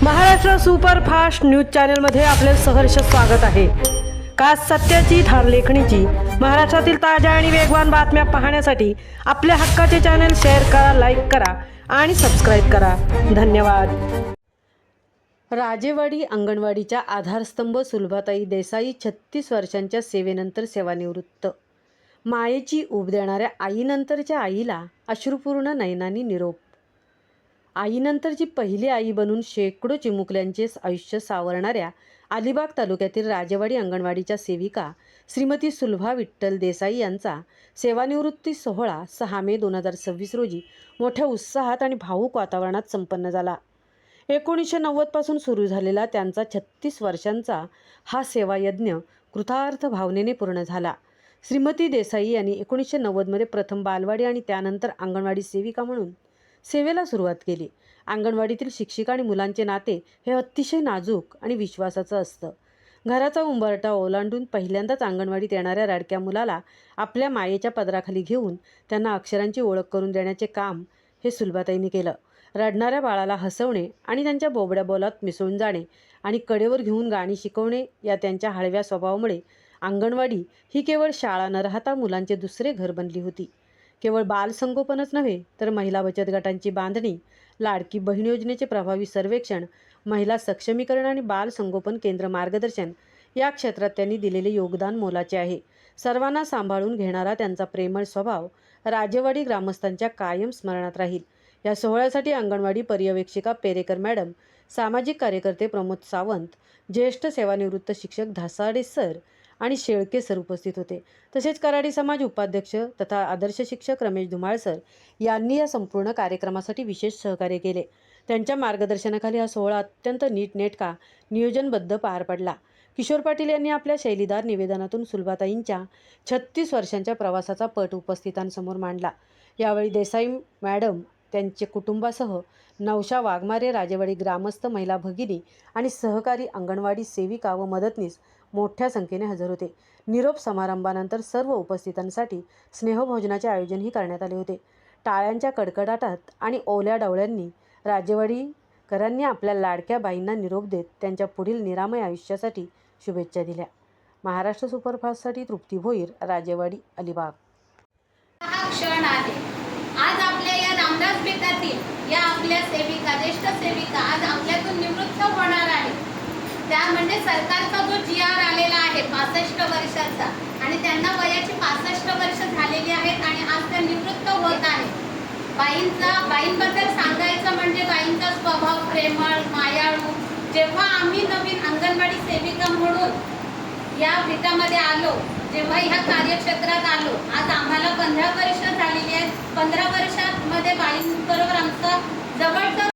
Maharashtra superfast news चॅनलमध्ये आपले सहर्ष स्वागत आहे। खास सत्याची थार लेखणीची महाराष्ट्रातील ताज्या आणि वेगवान बातम्या पाहण्यासाठी आपल्या हक्काचे चॅनल शेअर करा, लाईक करा आणि सबस्क्राइब करा। धन्यवाद। राजेवाडी अंगणवाडीच्या आधारस्तंभ सुलभाताई देसाई 36 वर्षांच्या सेवेनंतर सेवानिवृत्त। मायेची ऊब देणाऱ्या आईनंतरच्या आईला अश्रुपूर्ण नयनांनी निरोप। आईनंतरची पहिली आई बनून शेकडो चिमुकल्यांचे आयुष्य सावरणाऱ्या अलिबाग तालुक्यातील राजेवाडी अंगणवाडीच्या सेविका श्रीमती सुलभा विठ्ठल देसाई यांचा सेवानिवृत्ती सोहळा 6 मे 2026 रोजी मोठ्या उत्साहात आणि भावूक वातावरणात संपन्न झाला। 1990 पासून सुरू झालेला त्यांचा 36 वर्षांचा हा सेवायज्ञ कृतार्थ भावनेने पूर्ण झाला। श्रीमती देसाई यांनी 1990 मध्ये प्रथम बालवाडी आणि त्यानंतर अंगणवाडी सेविका म्हणून सेवेला सुरुवात केली। अंगणवाडीतील शिक्षिका आणि मुलांचे नाते हे अतिशय नाजूक आणि विश्वासाचं असतं। घराचा उंबरठा ओलांडून पहिल्यांदाच अंगणवाडीत येणाऱ्या रडक्या मुलाला आपल्या मायेच्या पदराखाली घेऊन त्यांना अक्षरांची ओळख करून देण्याचे काम हे सुलभाताईंनी केलं। रडणाऱ्या बाळाला हसवणे आणि त्यांच्या बोबड्या बोलात मिसळून जाणे आणि कडेवर घेऊन गाणी शिकवणे या त्यांच्या हळव्या स्वभावामुळे अंगणवाडी ही केवळ शाळा न राहता मुलांचे दुसरे घर बनली होती। केवळ बालसंगोपनच नव्हे तर महिला बचत गटांची बांधणी, लाडकी बहीण योजनेचे प्रभावी सर्वेक्षण, महिला सक्षमीकरण आणि बालसंगोपन केंद्र मार्गदर्शन या क्षेत्रात त्यांनी दिलेले योगदान मोलाचे आहे। सर्वांना सांभाळून घेणारा त्यांचा प्रेमळ स्वभाव राजेवाडी ग्रामस्थांच्या कायम स्मरणात राहील। या सोहळ्यासाठी अंगणवाडी पर्यवेक्षिका पेरेकर मॅडम, सामाजिक कार्यकर्ते प्रमोद सावंत, ज्येष्ठ सेवानिवृत्त शिक्षक धासाडे सर आणि शेळके सर उपस्थित होते। तसेच कराडी समाज उपाध्यक्ष तथा आदर्श शिक्षक रमेश धुमाळ सर यांनी या संपूर्ण कार्यक्रमासाठी विशेष सहकार्य केले। त्यांच्या मार्गदर्शनाखाली हा सोहळा अत्यंत नीटनेटका नियोजनबद्ध पार पडला। किशोर पाटील यांनी आपल्या शैलीदार निवेदनातून सुलभाताईंच्या 36 वर्षांच्या प्रवासाचा पट उपस्थितांसमोर मांडला। यावेळी देसाई मॅडम त्यांचे कुटुंबासह नवशा वाघमारे, राजेवाडी ग्रामस्थ, महिला भगिनी आणि सहकारी अंगणवाडी सेविका व मदतनीस मोठ्या संख्येने हजर होते। निरोप समारंभानंतर सर्व उपस्थितांसाठी स्नेहभोजनाचे आयोजनही करण्यात आले होते। टाळ्यांच्या कडकडाटात आणि ओल्या डवळ्यांनी राजेवाडीकरांनी आपल्या लाडक्या बाईंना निरोप देत त्यांच्या पुढील निरामय आयुष्यासाठी शुभेच्छा दिल्या। महाराष्ट्र सुपरफास्टसाठी तृप्ती भोईर, राजेवाडी, अलिबाग। हा क्षण आहे। आज आपल्या या रामदास बेटातील या आपल्या सेविका, ज्येष्ठ सेविका आज आपल्यातून निवृत्त होणार आहे। त्या म्हणजे सरकारचा जो GR आलेला आहे 65 वर्षाचा आणि त्यांना वयाची 65 वर्ष झालेली आहेत आणि आज त्या निवृत्त होत आहेत। बाईंबद्दल सांगायचं म्हणजे बाईंचा स्वभाव प्रेमळ, मायाळू। जेव्हा आम्ही नवीन अंगणवाडी सेविका म्हणून या विटामध्ये आलो, जेव्हा ह्या कार्यक्षेत्रात आलो, आज आम्हाला 15 वर्ष झालेली आहेत। 15 वर्षांमध्ये बाईंबरोबर आमचा जवळचा